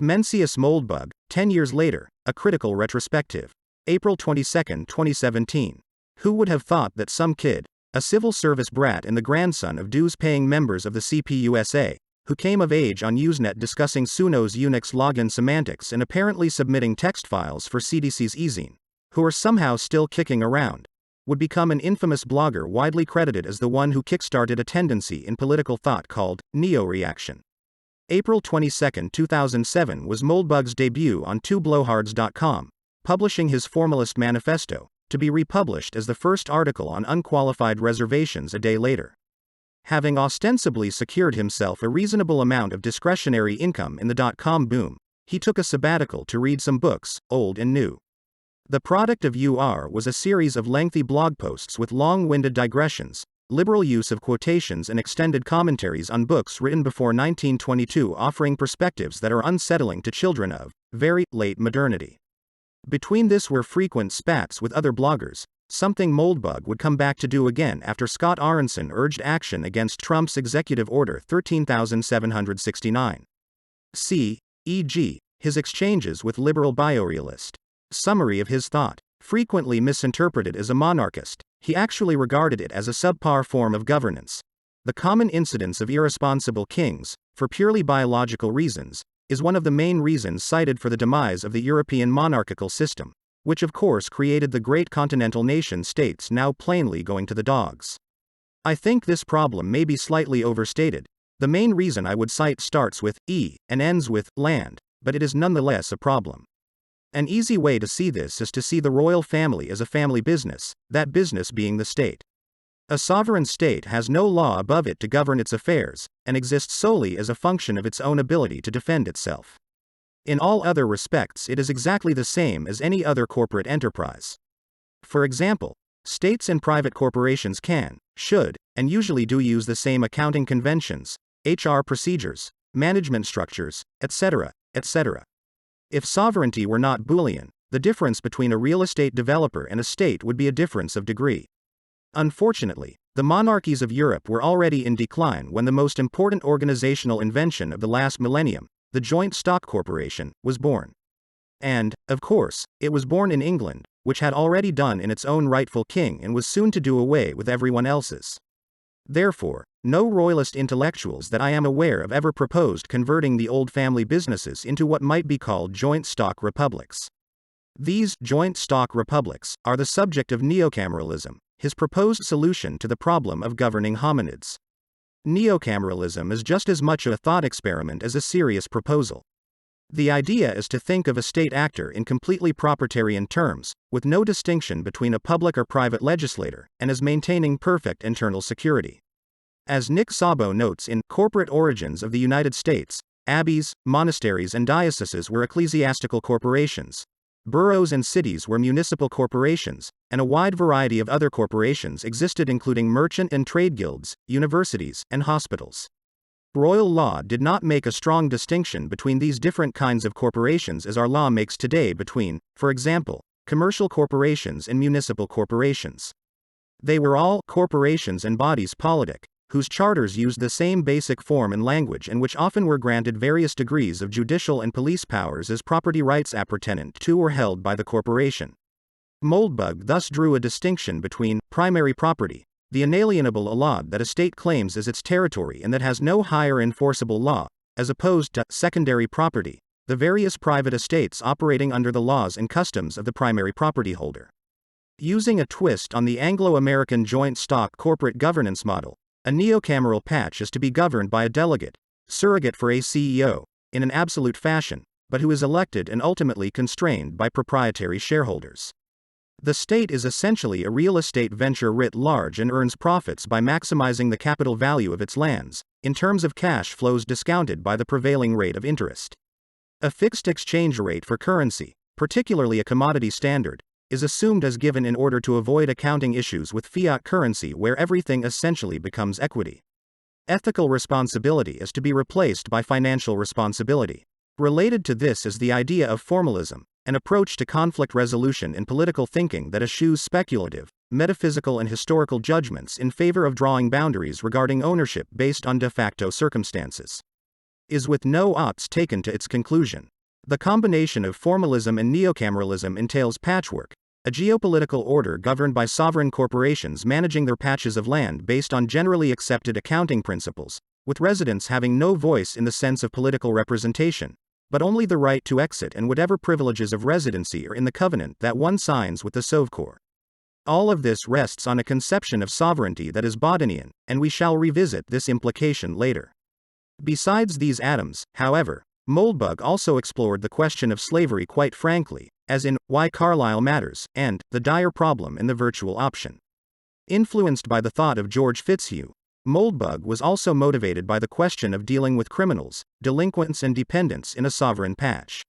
Mencius Moldbug, 10 years later, a critical retrospective. April 22, 2017. Who would have thought that some kid, a civil service brat and the grandson of dues-paying members of the CPUSA, who came of age on Usenet discussing Suno's Unix login semantics and apparently submitting text files for CDC's ezine, who are somehow still kicking around, would become an infamous blogger widely credited as the one who kickstarted a tendency in political thought called neo-reaction. April 22, 2007 was Moldbug's debut on twoblowhards.com, publishing his Formalist manifesto, to be republished as the first article on unqualified reservations a day later. Having ostensibly secured himself a reasonable amount of discretionary income in the dot-com boom, he took a sabbatical to read some books, old and new. The product of UR was a series of lengthy blog posts with long-winded digressions, liberal use of quotations and extended commentaries on books written before 1922 offering perspectives that are unsettling to children of very late modernity. Between this were frequent spats with other bloggers, something Moldbug would come back to do again after Scott Aronson urged action against Trump's Executive Order 13,769. See, e.g., his exchanges with liberal biorealist. Summary of his thought. Frequently misinterpreted as a monarchist, he actually regarded it as a subpar form of governance. The common incidence of irresponsible kings, for purely biological reasons, is one of the main reasons cited for the demise of the European monarchical system, which of course created the great continental nation-states now plainly going to the dogs. I think this problem may be slightly overstated. The main reason I would cite starts with E and ends with land, but it is nonetheless a problem. An easy way to see this is to see the royal family as a family business, that business being the state. A sovereign state has no law above it to govern its affairs, and exists solely as a function of its own ability to defend itself. In all other respects, it is exactly the same as any other corporate enterprise. For example, states and private corporations can, should, and usually do use the same accounting conventions, HR procedures, management structures, etc., etc. If sovereignty were not Boolean, the difference between a real estate developer and a state would be a difference of degree. Unfortunately, the monarchies of Europe were already in decline when the most important organizational invention of the last millennium, the joint stock corporation, was born. And, of course, it was born in England, which had already done in its own rightful king and was soon to do away with everyone else's. Therefore, no royalist intellectuals that I am aware of ever proposed converting the old family businesses into what might be called joint stock republics. These joint stock republics are the subject of Neocameralism, his proposed solution to the problem of governing hominids. Neocameralism is just as much a thought experiment as a serious proposal. The idea is to think of a state actor in completely proprietarian terms, with no distinction between a public or private legislator, and as maintaining perfect internal security. As Nick Szabo notes in Corporate Origins of the United States, abbeys, monasteries and dioceses were ecclesiastical corporations. Boroughs and cities were municipal corporations, and a wide variety of other corporations existed including merchant and trade guilds, universities, and hospitals. Royal law did not make a strong distinction between these different kinds of corporations as our law makes today between, for example, commercial corporations and municipal corporations. They were all corporations and bodies politic, whose charters used the same basic form and language and which often were granted various degrees of judicial and police powers as property rights appertinent to or held by the corporation. Moldbug thus drew a distinction between primary property, the inalienable allotment that a state claims as its territory and that has no higher enforceable law, as opposed to secondary property, the various private estates operating under the laws and customs of the primary property holder. Using a twist on the Anglo-American joint stock corporate governance model, a neocameral patch is to be governed by a delegate, surrogate for a CEO, in an absolute fashion, but who is elected and ultimately constrained by proprietary shareholders. The state is essentially a real estate venture writ large and earns profits by maximizing the capital value of its lands, in terms of cash flows discounted by the prevailing rate of interest. A fixed exchange rate for currency, particularly a commodity standard, is assumed as given in order to avoid accounting issues with fiat currency where everything essentially becomes equity. Ethical responsibility is to be replaced by financial responsibility. Related to this is the idea of formalism, an approach to conflict resolution in political thinking that eschews speculative, metaphysical and historical judgments in favor of drawing boundaries regarding ownership based on de facto circumstances. is with no oughts taken to its conclusion. The combination of formalism and neocameralism entails patchwork, a geopolitical order governed by sovereign corporations managing their patches of land based on generally accepted accounting principles, with residents having no voice in the sense of political representation, but only the right to exit and whatever privileges of residency are in the covenant that one signs with the Sovkor. All of this rests on a conception of sovereignty that is Bodinian, and we shall revisit this implication later. Besides these atoms, however, Moldbug also explored the question of slavery quite frankly, as in Why Carlyle Matters, and The Dire Problem in the Virtual Option. Influenced by the thought of George Fitzhugh, Moldbug was also motivated by the question of dealing with criminals, delinquents and dependents in a sovereign patch.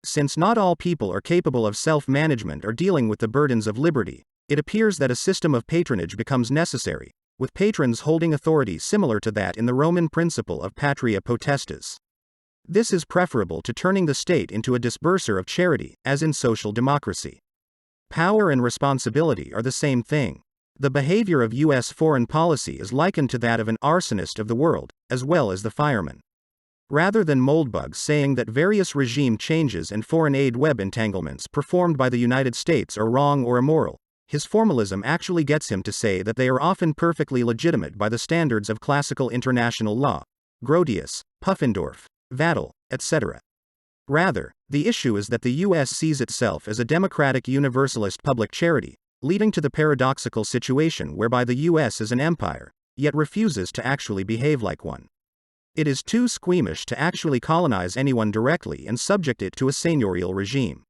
Since not all people are capable of self-management or dealing with the burdens of liberty, it appears that a system of patronage becomes necessary, with patrons holding authority similar to that in the Roman principle of patria potestas. This is preferable to turning the state into a disburser of charity, as in social democracy. Power and responsibility are the same thing. The behavior of U.S. foreign policy is likened to that of an arsonist of the world, as well as the fireman. Rather than Moldbug saying that various regime changes and foreign aid web entanglements performed by the United States are wrong or immoral, his formalism actually gets him to say that they are often perfectly legitimate by the standards of classical international law, Grotius, Puffendorf, Vattel, etc. Rather, the issue is that the U.S. sees itself as a democratic universalist public charity, leading to the paradoxical situation whereby the U.S. is an empire, yet refuses to actually behave like one. It is too squeamish to actually colonize anyone directly and subject it to a seigneurial regime.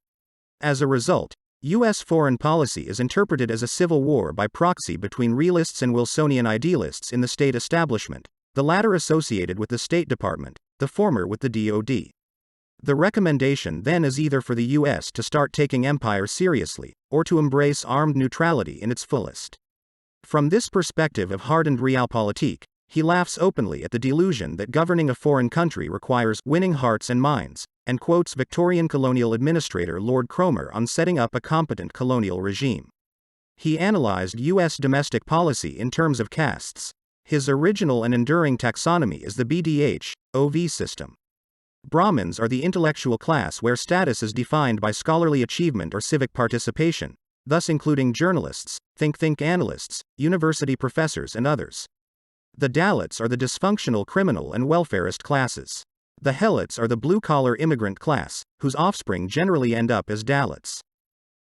As a result, U.S. foreign policy is interpreted as a civil war by proxy between realists and Wilsonian idealists in the state establishment, the latter associated with the State Department, the former with the DoD. The recommendation then is either for the U.S. to start taking empire seriously, or to embrace armed neutrality in its fullest. From this perspective of hardened realpolitik, he laughs openly at the delusion that governing a foreign country requires winning hearts and minds, and quotes Victorian colonial administrator Lord Cromer on setting up a competent colonial regime. He analyzed U.S. domestic policy in terms of castes. His original and enduring taxonomy is the BDH-OV system. Brahmins are the intellectual class where status is defined by scholarly achievement or civic participation, thus including journalists, think analysts, university professors and others. The Dalits are the dysfunctional criminal and welfarist classes. The Helots are the blue-collar immigrant class, whose offspring generally end up as Dalits.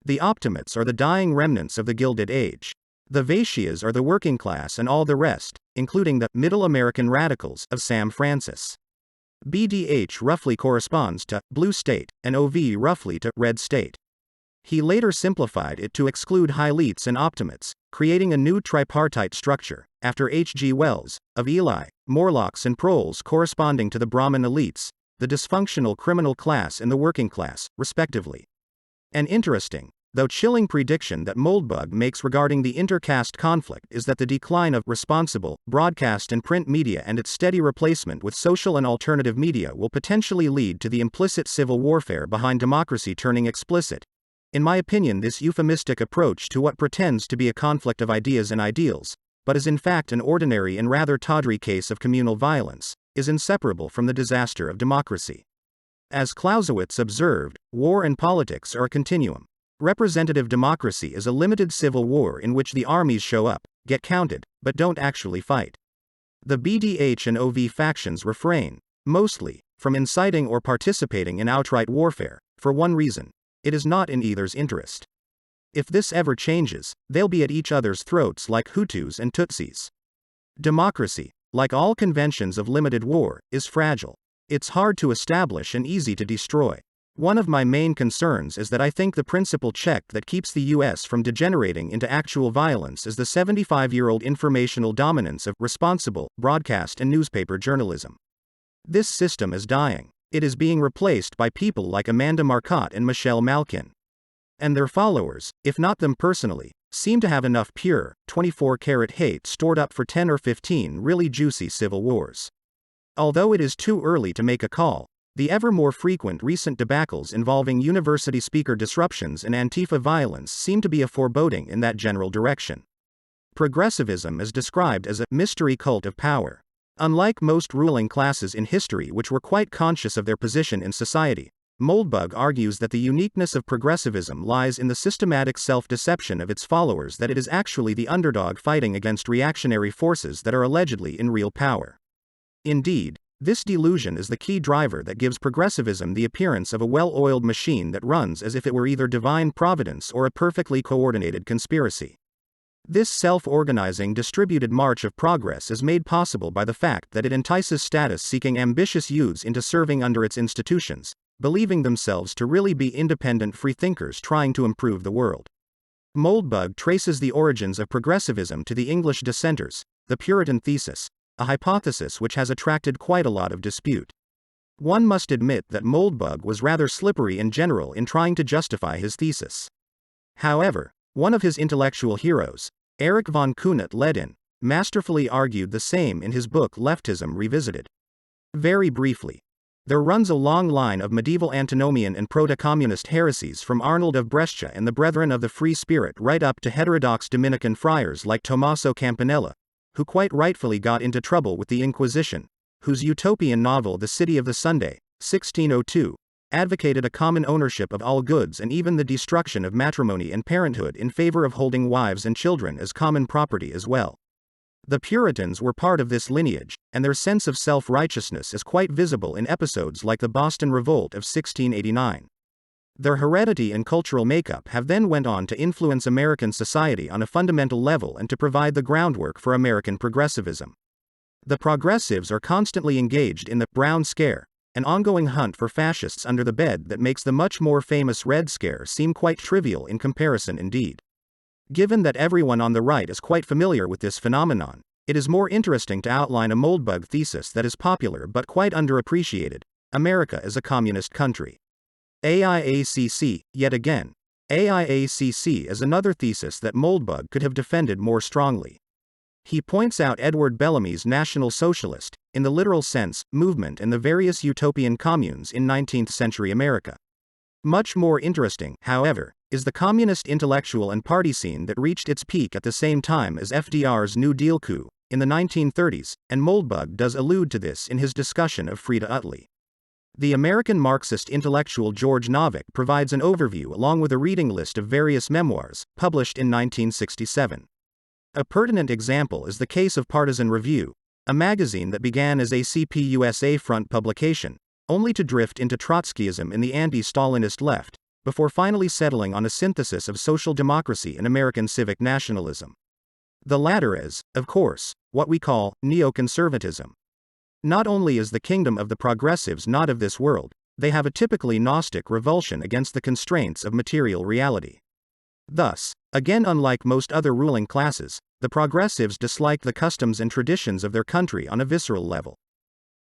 The Optimates are the dying remnants of the Gilded Age. The Vaishyas are the working class and all the rest, including the Middle American Radicals of Sam Francis. BDH roughly corresponds to blue state, and OV roughly to red state. He later simplified it to exclude Hylites and Optimates, creating a new tripartite structure, after H.G. Wells, of Ely, Morlocks and Proles corresponding to the Brahmin elites, the dysfunctional criminal class and the working class, respectively. An interesting, though chilling prediction that Moldbug makes regarding the inter-caste conflict is that the decline of responsible broadcast and print media and its steady replacement with social and alternative media will potentially lead to the implicit civil warfare behind democracy turning explicit. In my opinion, this euphemistic approach to what pretends to be a conflict of ideas and ideals, but is in fact an ordinary and rather tawdry case of communal violence, is inseparable from the disaster of democracy. As Clausewitz observed, war and politics are a continuum. Representative democracy is a limited civil war in which the armies show up, get counted, but don't actually fight. The BDH and OV factions refrain, mostly, from inciting or participating in outright warfare, for one reason: it is not in either's interest. If this ever changes, they'll be at each other's throats like Hutus and Tutsis. Democracy, like all conventions of limited war, is fragile. It's hard to establish and easy to destroy. One of my main concerns is that I think the principal check that keeps the U.S. from degenerating into actual violence is the 75-year-old informational dominance of responsible broadcast and newspaper journalism. This system is dying. It is being replaced by people like Amanda Marcotte and Michelle Malkin. And their followers, if not them personally, seem to have enough pure, 24-karat hate stored up for 10 or 15 really juicy civil wars. Although it is too early to make a call, the ever more frequent recent debacles involving university speaker disruptions and Antifa violence seem to be a foreboding in that general direction. Progressivism is described as a mystery cult of power. Unlike most ruling classes in history which were quite conscious of their position in society, Moldbug argues that the uniqueness of progressivism lies in the systematic self-deception of its followers that it is actually the underdog fighting against reactionary forces that are allegedly in real power. Indeed, this delusion is the key driver that gives progressivism the appearance of a well-oiled machine that runs as if it were either divine providence or a perfectly coordinated conspiracy. This self-organizing distributed march of progress is made possible by the fact that it entices status-seeking ambitious youths into serving under its institutions, believing themselves to really be independent freethinkers trying to improve the world. Moldbug traces the origins of progressivism to the English dissenters, the Puritan thesis, a hypothesis which has attracted quite a lot of dispute. One must admit that Moldbug was rather slippery in general in trying to justify his thesis. However, one of his intellectual heroes, Erich von Kuhnert-Ledin, masterfully argued the same in his book Leftism Revisited. Very briefly, there runs a long line of medieval antinomian and proto-communist heresies from Arnold of Brescia and the Brethren of the Free Spirit right up to heterodox Dominican friars like Tommaso Campanella, who quite rightfully got into trouble with the Inquisition, whose utopian novel The City of the Sunday, 1602, advocated a common ownership of all goods and even the destruction of matrimony and parenthood in favor of holding wives and children as common property as well. The Puritans were part of this lineage, and their sense of self-righteousness is quite visible in episodes like the Boston Revolt of 1689. Their heredity and cultural makeup have then went on to influence American society on a fundamental level and to provide the groundwork for American progressivism. The progressives are constantly engaged in the Brown Scare, an ongoing hunt for fascists under the bed that makes the much more famous Red Scare seem quite trivial in comparison indeed. Given that everyone on the right is quite familiar with this phenomenon, it is more interesting to outline a Moldbug thesis that is popular but quite underappreciated: America is a communist country. AIACC, yet again. AIACC is another thesis that Moldbug could have defended more strongly. He points out Edward Bellamy's National Socialist, in the literal sense, movement and the various utopian communes in 19th century America. Much more interesting, however, is the communist intellectual and party scene that reached its peak at the same time as FDR's New Deal coup, in the 1930s, and Moldbug does allude to this in his discussion of Frieda Utley. The American Marxist intellectual George Novick provides an overview along with a reading list of various memoirs, published in 1967. A pertinent example is the case of Partisan Review, a magazine that began as a CPUSA front publication, only to drift into Trotskyism in the anti-Stalinist left, before finally settling on a synthesis of social democracy and American civic nationalism. The latter is, of course, what we call neoconservatism. Not only is the kingdom of the progressives not of this world, they have a typically Gnostic revulsion against the constraints of material reality. Thus, again unlike most other ruling classes, the progressives dislike the customs and traditions of their country on a visceral level.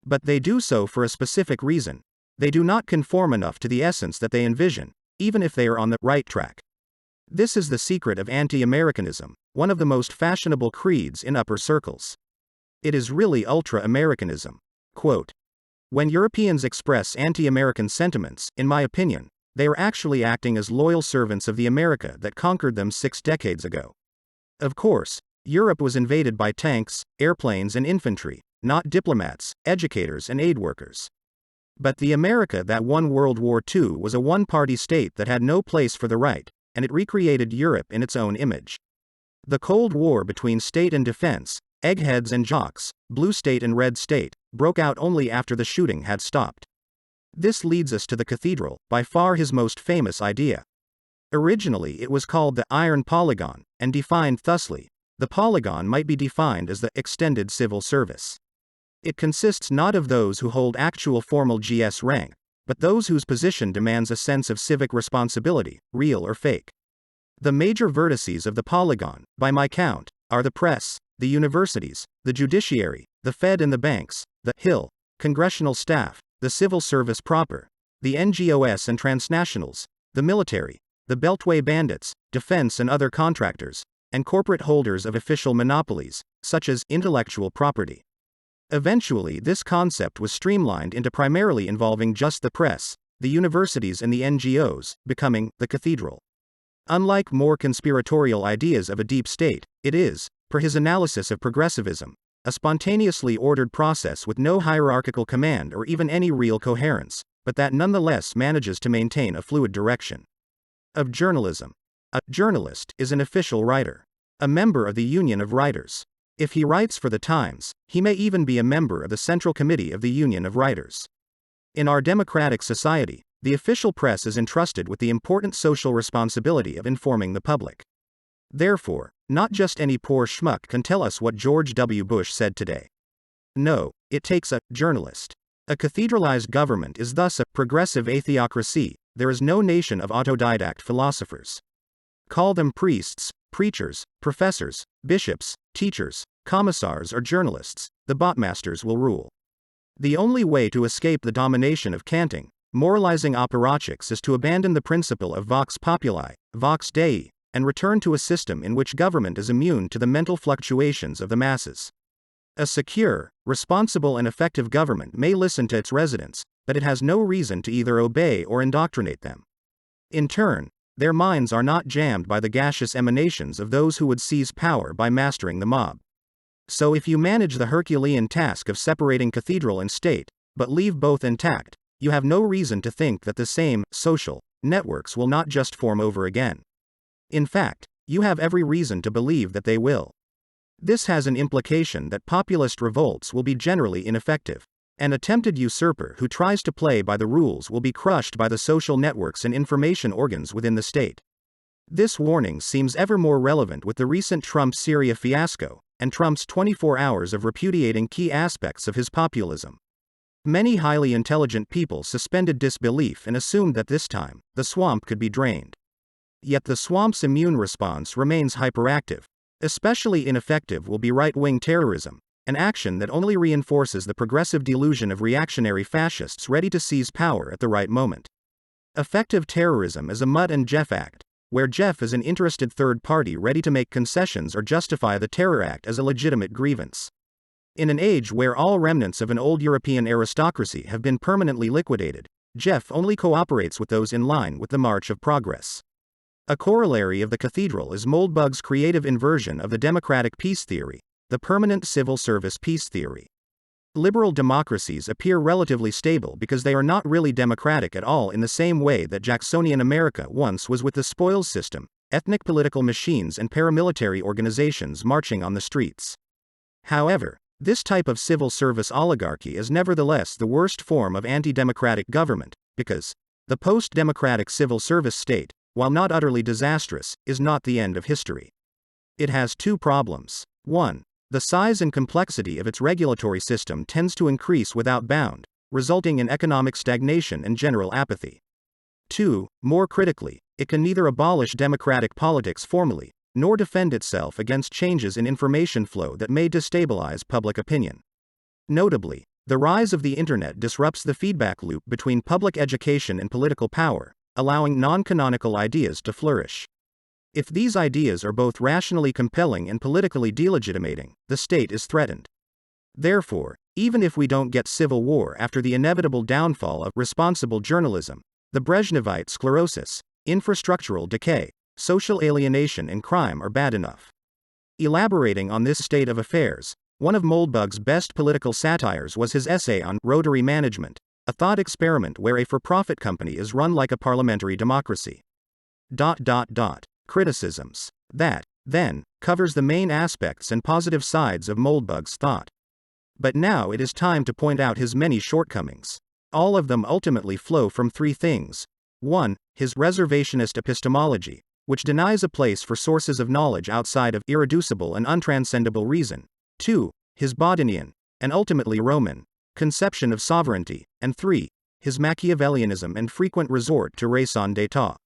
But they do so for a specific reason: they do not conform enough to the essence that they envision, even if they are on the right track. This is the secret of anti-Americanism, one of the most fashionable creeds in upper circles. It is really ultra-Americanism. Quote, "When Europeans express anti-American sentiments, in my opinion, they are actually acting as loyal servants of the America that conquered them 6 decades ago. Of course, Europe was invaded by tanks, airplanes and infantry, not diplomats, educators and aid workers. But the America that won World War II was a one-party state that had no place for the right, and it recreated Europe in its own image. The Cold War between state and defense, eggheads and jocks, blue state and red state, broke out only after the shooting had stopped. This leads us to the cathedral, by far his most famous idea. Originally it was called the Iron Polygon, and defined thusly: the polygon might be defined as the extended civil service. It consists not of those who hold actual formal GS rank, but those whose position demands a sense of civic responsibility, real or fake. The major vertices of the polygon, by my count, are the press, the universities, the judiciary, the Fed and the banks, the Hill, congressional staff, the civil service proper, the NGOs and transnationals, the military, the Beltway bandits, defense and other contractors, and corporate holders of official monopolies, such as intellectual property. Eventually this concept was streamlined into primarily involving just the press, the universities and the NGOs, becoming the cathedral. Unlike more conspiratorial ideas of a deep state, it is, per his analysis of progressivism, a spontaneously ordered process with no hierarchical command or even any real coherence, but that nonetheless manages to maintain a fluid direction. Of journalism. A journalist is an official writer, a member of the Union of Writers. If he writes for the Times, he may even be a member of the Central Committee of the Union of Writers. In our democratic society, the official press is entrusted with the important social responsibility of informing the public. Therefore, not just any poor schmuck can tell us what George W. Bush said today. No, it takes a journalist. A cathedralized government is thus a progressive atheocracy. There is no nation of autodidact philosophers. Call them priests, preachers, professors, bishops, teachers, commissars, or journalists, the botmasters will rule. The only way to escape the domination of canting, moralizing apparatchiks is to abandon the principle of vox populi, vox dei, and return to a system in which government is immune to the mental fluctuations of the masses. A secure, responsible, and effective government may listen to its residents, but it has no reason to either obey or indoctrinate them. In turn, their minds are not jammed by the gaseous emanations of those who would seize power by mastering the mob. So if you manage the Herculean task of separating cathedral and state, but leave both intact, you have no reason to think that the same social networks will not just form over again. In fact, you have every reason to believe that they will. This has an implication that populist revolts will be generally ineffective. An attempted usurper who tries to play by the rules will be crushed by the social networks and information organs within the state. This warning seems ever more relevant with the recent Trump-Syria fiasco, and Trump's 24 hours of repudiating key aspects of his populism. Many highly intelligent people suspended disbelief and assumed that this time, the swamp could be drained. Yet the swamp's immune response remains hyperactive. Especially ineffective will be right-wing terrorism, an action that only reinforces the progressive delusion of reactionary fascists ready to seize power at the right moment. Effective terrorism is a Mutt and Jeff act, where Jeff is an interested third party ready to make concessions or justify the terror act as a legitimate grievance. In an age where all remnants of an old European aristocracy have been permanently liquidated, Jeff only cooperates with those in line with the march of progress. A corollary of the cathedral is Moldbug's creative inversion of the democratic peace theory, the permanent civil service peace theory. Liberal democracies appear relatively stable because they are not really democratic at all in the same way that Jacksonian America once was with the spoils system, ethnic political machines and paramilitary organizations marching on the streets. However, this type of civil service oligarchy is nevertheless the worst form of anti-democratic government, because the post-democratic civil service state, while not utterly disastrous, is not the end of history. It has two problems. 1. The size and complexity of its regulatory system tends to increase without bound, resulting in economic stagnation and general apathy. 2. More critically, it can neither abolish democratic politics formally, nor defend itself against changes in information flow that may destabilize public opinion. Notably, the rise of the internet disrupts the feedback loop between public education and political power, allowing non-canonical ideas to flourish. If these ideas are both rationally compelling and politically delegitimating, the state is threatened. Therefore, even if we don't get civil war after the inevitable downfall of responsible journalism, the Brezhnevite sclerosis, infrastructural decay, social alienation and crime are bad enough. Elaborating on this state of affairs, one of Moldbug's best political satires was his essay on rotary management, a thought experiment where a for-profit company is run like a parliamentary democracy. Criticisms. That, then, covers the main aspects and positive sides of Moldbug's thought. But now it is time to point out his many shortcomings. All of them ultimately flow from three things. 1. His reservationist epistemology, which denies a place for sources of knowledge outside of irreducible and untranscendable reason. 2. His Bodinian, and ultimately Roman, conception of sovereignty, and 3. His Machiavellianism and frequent resort to raison d'etat.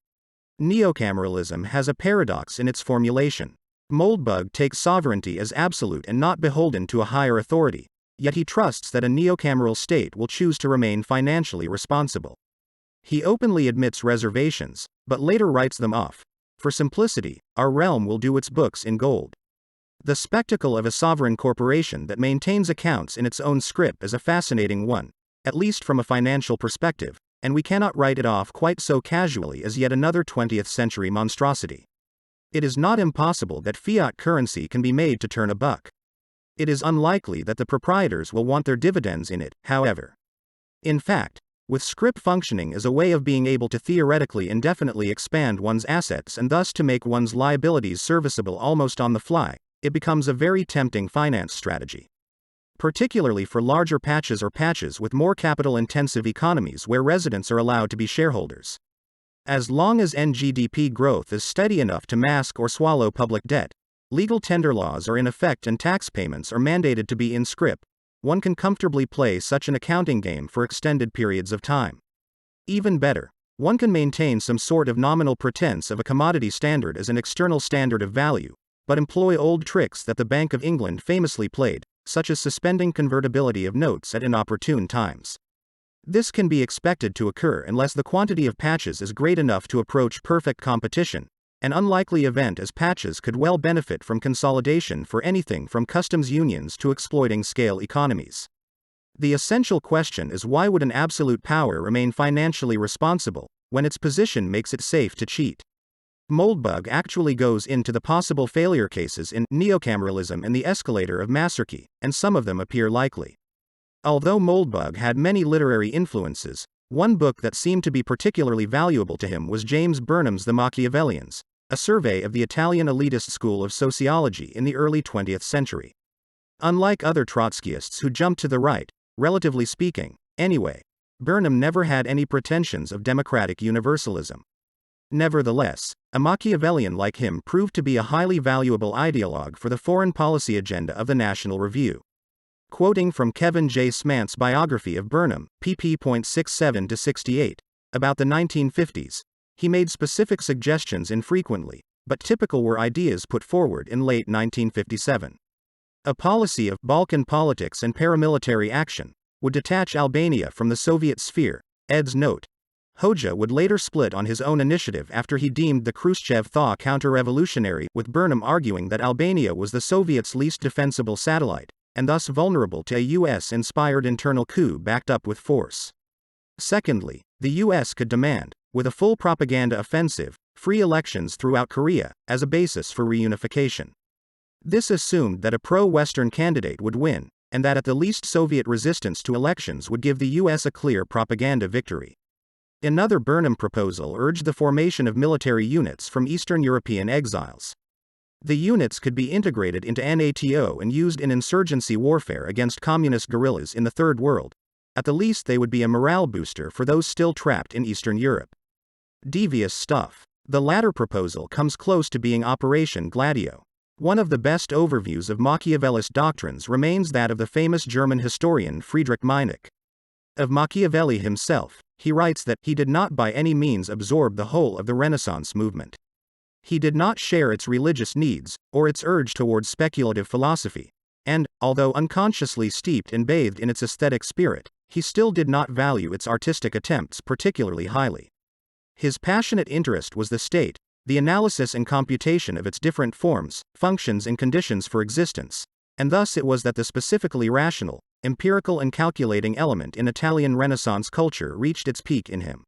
Neocameralism has a paradox in its formulation. Moldbug takes sovereignty as absolute and not beholden to a higher authority, yet he trusts that a neocameral state will choose to remain financially responsible. He openly admits reservations, but later writes them off. For simplicity, our realm will do its books in gold. The spectacle of a sovereign corporation that maintains accounts in its own script is a fascinating one, at least from a financial perspective, and we cannot write it off quite so casually as yet another 20th century monstrosity. It is not impossible that fiat currency can be made to turn a buck. It is unlikely that the proprietors will want their dividends in it, however. In fact, with scrip functioning as a way of being able to theoretically indefinitely expand one's assets and thus to make one's liabilities serviceable almost on the fly, it becomes a very tempting finance strategy. Particularly for larger patches or patches with more capital-intensive economies where residents are allowed to be shareholders. As long as NGDP growth is steady enough to mask or swallow public debt, legal tender laws are in effect and tax payments are mandated to be in scrip, one can comfortably play such an accounting game for extended periods of time. Even better, one can maintain some sort of nominal pretense of a commodity standard as an external standard of value, but employ old tricks that the Bank of England famously played, such as suspending convertibility of notes at inopportune times. This can be expected to occur unless the quantity of patches is great enough to approach perfect competition, an unlikely event as patches could well benefit from consolidation for anything from customs unions to exploiting scale economies. The essential question is, why would an absolute power remain financially responsible when its position makes it safe to cheat? Moldbug actually goes into the possible failure cases in Neocameralism and the Escalator of Masarchy, and some of them appear likely. Although Moldbug had many literary influences, one book that seemed to be particularly valuable to him was James Burnham's The Machiavellians, a survey of the Italian elitist school of sociology in the early 20th century. Unlike other Trotskyists who jumped to the right, relatively speaking, anyway, Burnham never had any pretensions of democratic universalism. Nevertheless, a Machiavellian like him proved to be a highly valuable ideologue for the foreign policy agenda of the National Review. Quoting from Kevin J. Smant's biography of Burnham, pp.67-68, about the 1950s, he made specific suggestions infrequently, but typical were ideas put forward in late 1957. A policy of Balkan politics and paramilitary action would detach Albania from the Soviet sphere. Ed's note. Hoxha would later split on his own initiative after he deemed the Khrushchev thaw counter-revolutionary, with Burnham arguing that Albania was the Soviets' least defensible satellite, and thus vulnerable to a US-inspired internal coup backed up with force. Secondly, the US could demand, with a full propaganda offensive, free elections throughout Korea, as a basis for reunification. This assumed that a pro-Western candidate would win, and that at the least Soviet resistance to elections would give the US a clear propaganda victory. Another Burnham proposal urged the formation of military units from Eastern European exiles. The units could be integrated into NATO and used in insurgency warfare against communist guerrillas in the Third World. At the least they would be a morale booster for those still trapped in Eastern Europe. Devious stuff. The latter proposal comes close to being Operation Gladio. One of the best overviews of Machiavellist doctrines remains that of the famous German historian Friedrich Meinecke. Of Machiavelli himself, he writes that he did not by any means absorb the whole of the Renaissance movement. He did not share its religious needs, or its urge towards speculative philosophy, and, although unconsciously steeped and bathed in its aesthetic spirit, he still did not value its artistic attempts particularly highly. His passionate interest was the state, the analysis and computation of its different forms, functions and conditions for existence, and thus it was that the specifically rational, empirical and calculating element in Italian Renaissance culture reached its peak in him.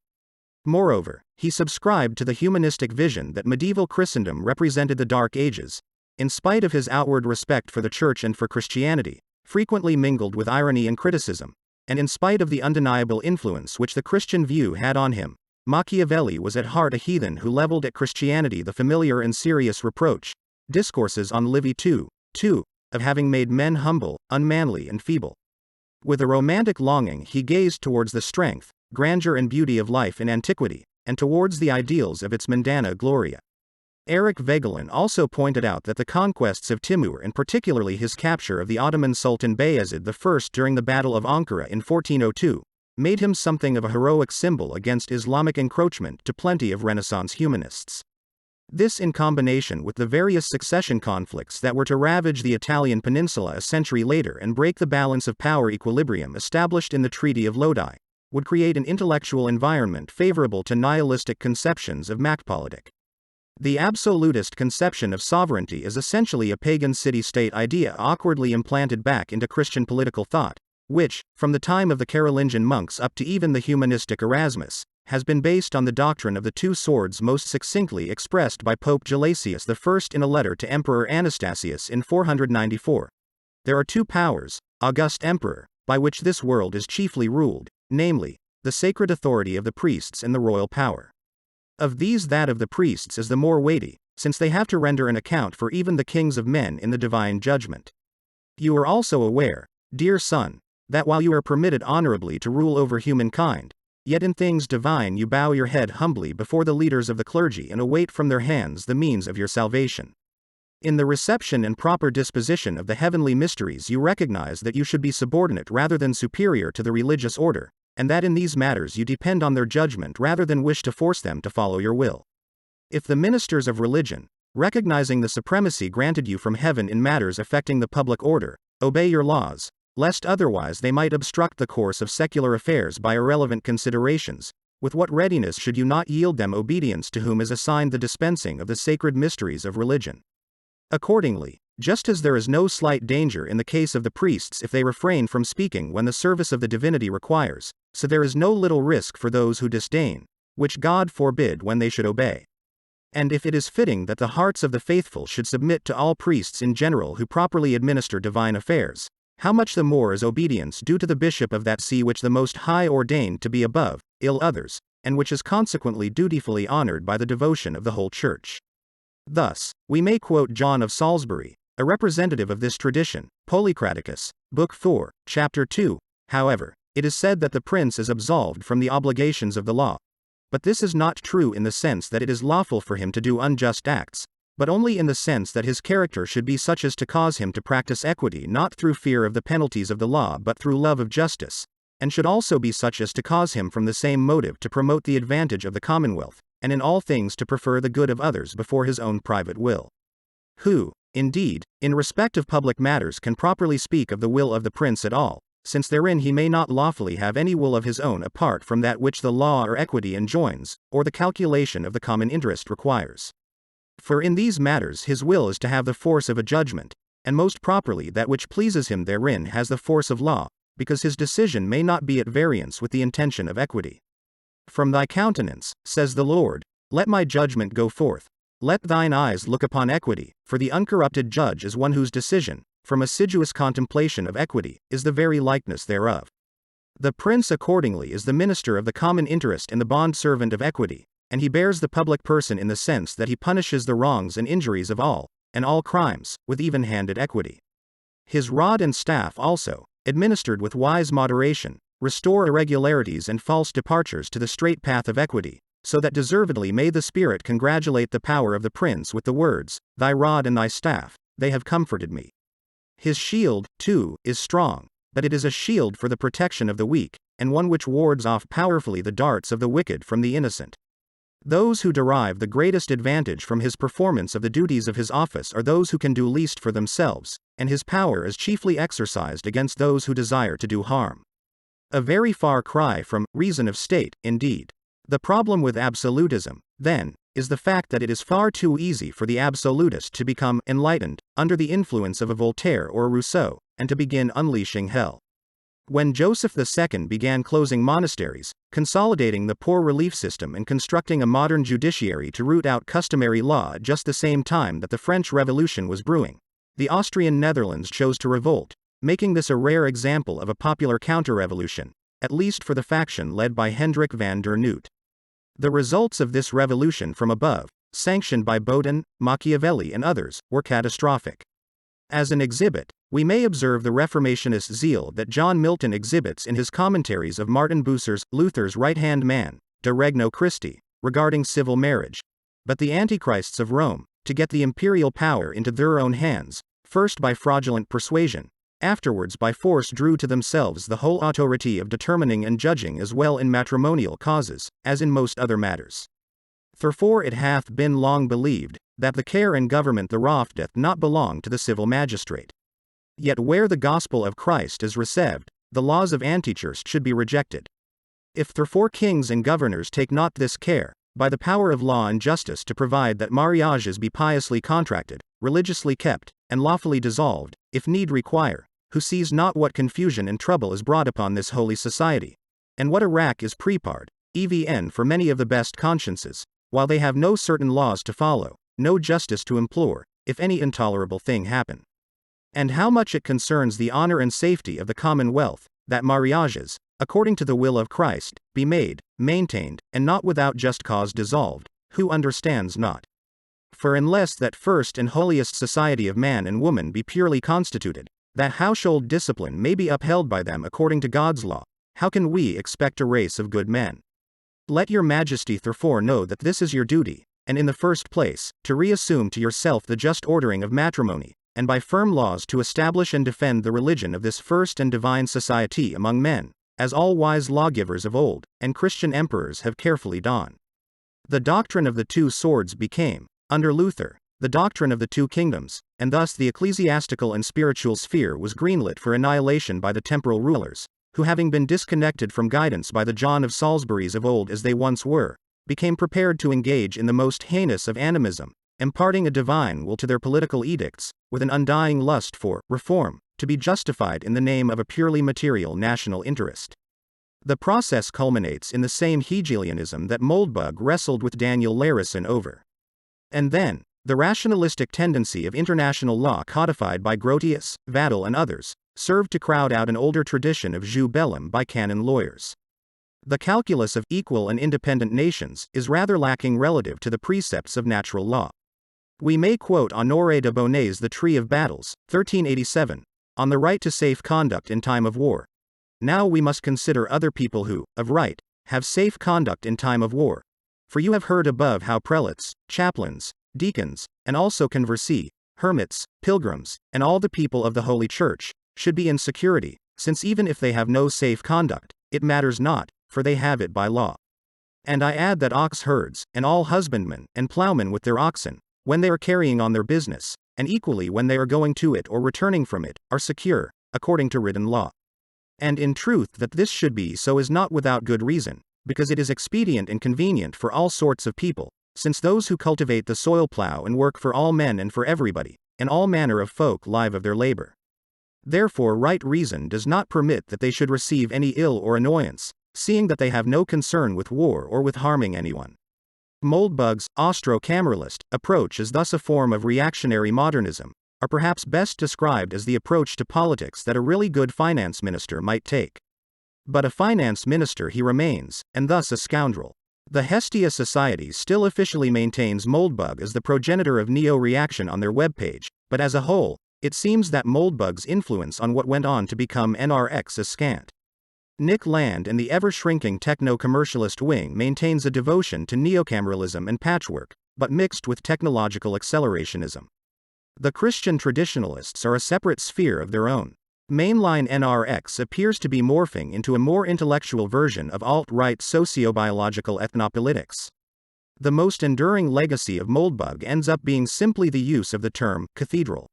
Moreover, he subscribed to the humanistic vision that medieval Christendom represented the Dark Ages, in spite of his outward respect for the Church and for Christianity, frequently mingled with irony and criticism, and in spite of the undeniable influence which the Christian view had on him, Machiavelli was at heart a heathen who leveled at Christianity the familiar and serious reproach, Discourses on Livy 2, of having made men humble, unmanly and feeble. With a romantic longing he gazed towards the strength, grandeur and beauty of life in antiquity, and towards the ideals of its mundana gloria. Eric Voegelin also pointed out that the conquests of Timur and particularly his capture of the Ottoman Sultan Bayezid I during the Battle of Ankara in 1402, made him something of a heroic symbol against Islamic encroachment to plenty of Renaissance humanists. This in combination with the various succession conflicts that were to ravage the Italian peninsula a century later and break the balance of power equilibrium established in the Treaty of Lodi, would create an intellectual environment favorable to nihilistic conceptions of Machiavellic. The absolutist conception of sovereignty is essentially a pagan city-state idea awkwardly implanted back into Christian political thought, which, from the time of the Carolingian monks up to even the humanistic Erasmus, has been based on the doctrine of the two swords most succinctly expressed by Pope Gelasius I in a letter to Emperor Anastasius in 494. there are two powers, august emperor, by which this world is chiefly ruled, namely, the sacred authority of the priests and the royal power. Of these that of the priests is the more weighty, since they have to render an account for even the kings of men in the divine judgment. You are also aware, dear son, that while you are permitted honorably to rule over humankind, yet in things divine you bow your head humbly before the leaders of the clergy and await from their hands the means of your salvation. In the reception and proper disposition of the heavenly mysteries you recognize that you should be subordinate rather than superior to the religious order, and that in these matters you depend on their judgment rather than wish to force them to follow your will. If the ministers of religion, recognizing the supremacy granted you from heaven in matters affecting the public order, obey your laws, lest otherwise they might obstruct the course of secular affairs by irrelevant considerations, with what readiness should you not yield them obedience to whom is assigned the dispensing of the sacred mysteries of religion? Accordingly, just as there is no slight danger in the case of the priests if they refrain from speaking when the service of the divinity requires, so there is no little risk for those who disdain, which God forbid when they should obey. And if it is fitting that the hearts of the faithful should submit to all priests in general who properly administer divine affairs, how much the more is obedience due to the bishop of that see which the Most High ordained to be above others, and which is consequently dutifully honored by the devotion of the whole Church. Thus, we may quote John of Salisbury, a representative of this tradition, Polycraticus, Book 4, Chapter 2. However, it is said that the prince is absolved from the obligations of the law. But this is not true in the sense that it is lawful for him to do unjust acts, but only in the sense that his character should be such as to cause him to practice equity not through fear of the penalties of the law but through love of justice, and should also be such as to cause him from the same motive to promote the advantage of the commonwealth, and in all things to prefer the good of others before his own private will. Who, indeed, in respect of public matters can properly speak of the will of the prince at all, since therein he may not lawfully have any will of his own apart from that which the law or equity enjoins, or the calculation of the common interest requires. For in these matters his will is to have the force of a judgment, and most properly that which pleases him therein has the force of law, because his decision may not be at variance with the intention of equity. From thy countenance, says the Lord, let my judgment go forth. Let thine eyes look upon equity, for the uncorrupted judge is one whose decision, from assiduous contemplation of equity, is the very likeness thereof. The prince accordingly is the minister of the common interest and the bondservant of equity, and he bears the public person in the sense that he punishes the wrongs and injuries of all, and all crimes, with even-handed equity. His rod and staff also, administered with wise moderation, restore irregularities and false departures to the straight path of equity, so that deservedly may the Spirit congratulate the power of the prince with the words, thy rod and thy staff, they have comforted me. His shield, too, is strong, but it is a shield for the protection of the weak, and one which wards off powerfully the darts of the wicked from the innocent. Those who derive the greatest advantage from his performance of the duties of his office are those who can do least for themselves, and his power is chiefly exercised against those who desire to do harm. A very far cry from reason of state, indeed. The problem with absolutism, then, is the fact that it is far too easy for the absolutist to become enlightened, under the influence of a Voltaire or a Rousseau, and to begin unleashing hell. When Joseph II began closing monasteries, consolidating the poor relief system and constructing a modern judiciary to root out customary law at just the same time that the French Revolution was brewing, the Austrian Netherlands chose to revolt, making this a rare example of a popular counter-revolution, at least for the faction led by Hendrik van der Noot. The results of this revolution from above, sanctioned by Bodin, Machiavelli and others, were catastrophic. As an exhibit, we may observe the Reformationist zeal that John Milton exhibits in his commentaries of Martin Bucer's, Luther's right-hand man, De Regno Christi, regarding civil marriage. But the Antichrists of Rome, to get the imperial power into their own hands, first by fraudulent persuasion, afterwards by force drew to themselves the whole authority of determining and judging as well in matrimonial causes, as in most other matters. Therefore it hath been long believed, that the care and government thereof doth not belong to the civil magistrate. Yet where the gospel of Christ is received, the laws of Antichurch should be rejected. If therefore kings and governors take not this care, by the power of law and justice to provide that marriages be piously contracted, religiously kept, and lawfully dissolved, if need require, who sees not what confusion and trouble is brought upon this holy society, and what a rack is prepared, even for many of the best consciences, while they have no certain laws to follow, no justice to implore, if any intolerable thing happen. and how much it concerns the honor and safety of the commonwealth, that marriages, according to the will of Christ, be made, maintained, and not without just cause dissolved, who understands not. For unless that first and holiest society of man and woman be purely constituted, that household discipline may be upheld by them according to God's law, how can we expect a race of good men? Let your majesty therefore know that this is your duty, and in the first place, to reassume to yourself the just ordering of matrimony, and by firm laws to establish and defend the religion of this first and divine society among men, as all wise lawgivers of old, and Christian emperors have carefully done. The doctrine of the two swords became, under Luther, the doctrine of the two kingdoms, and thus the ecclesiastical and spiritual sphere was greenlit for annihilation by the temporal rulers, who having been disconnected from guidance by the John of Salisbury's of old as they once were, became prepared to engage in the most heinous of animism, imparting a divine will to their political edicts, with an undying lust for reform, to be justified in the name of a purely material national interest. The process culminates in the same Hegelianism that Moldbug wrestled with Daniel Larison over. And then, the rationalistic tendency of international law codified by Grotius, Vattel and others, served to crowd out an older tradition of jus bellum by canon lawyers. The calculus of equal and independent nations is rather lacking relative to the precepts of natural law. We may quote Honoré de Bonnet's The Tree of Battles, 1387, on the right to safe conduct in time of war. Now we must consider other people who, of right, have safe conduct in time of war. For you have heard above how prelates, chaplains, deacons, and also conversi, hermits, pilgrims, and all the people of the Holy Church, should be in security, since even if they have no safe conduct, it matters not, for they have it by law. And I add that ox herds, and all husbandmen, and ploughmen with their oxen, when they are carrying on their business, and equally when they are going to it or returning from it, are secure, according to written law. And in truth that this should be so is not without good reason, because it is expedient and convenient for all sorts of people, since those who cultivate the soil plough and work for all men and for everybody, and all manner of folk live of their labor. Therefore right reason does not permit that they should receive any ill or annoyance, seeing that they have no concern with war or with harming anyone. Moldbug's Austro-Cameralist approach is thus a form of reactionary modernism, or perhaps best described as the approach to politics that a really good finance minister might take. But a finance minister he remains, and thus a scoundrel. The Hestia Society still officially maintains Moldbug as the progenitor of neo-reaction on their webpage, but as a whole, it seems that Moldbug's influence on what went on to become NRX is scant. Nick Land and the ever-shrinking techno-commercialist wing maintains a devotion to neocameralism and patchwork, but mixed with technological accelerationism. The Christian traditionalists are a separate sphere of their own. Mainline NRX appears to be morphing into a more intellectual version of alt-right sociobiological ethnopolitics. The most enduring legacy of Moldbug ends up being simply the use of the term cathedral.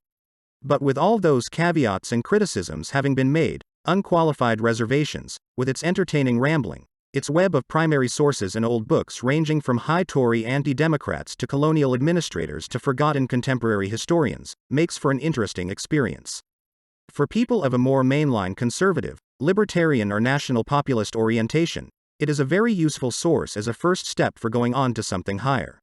But with all those caveats and criticisms having been made, unqualified reservations, with its entertaining rambling, its web of primary sources and old books ranging from high Tory anti-democrats to colonial administrators to forgotten contemporary historians, makes for an interesting experience. For people of a more mainline conservative, libertarian or national populist orientation, it is a very useful source as a first step for going on to something higher.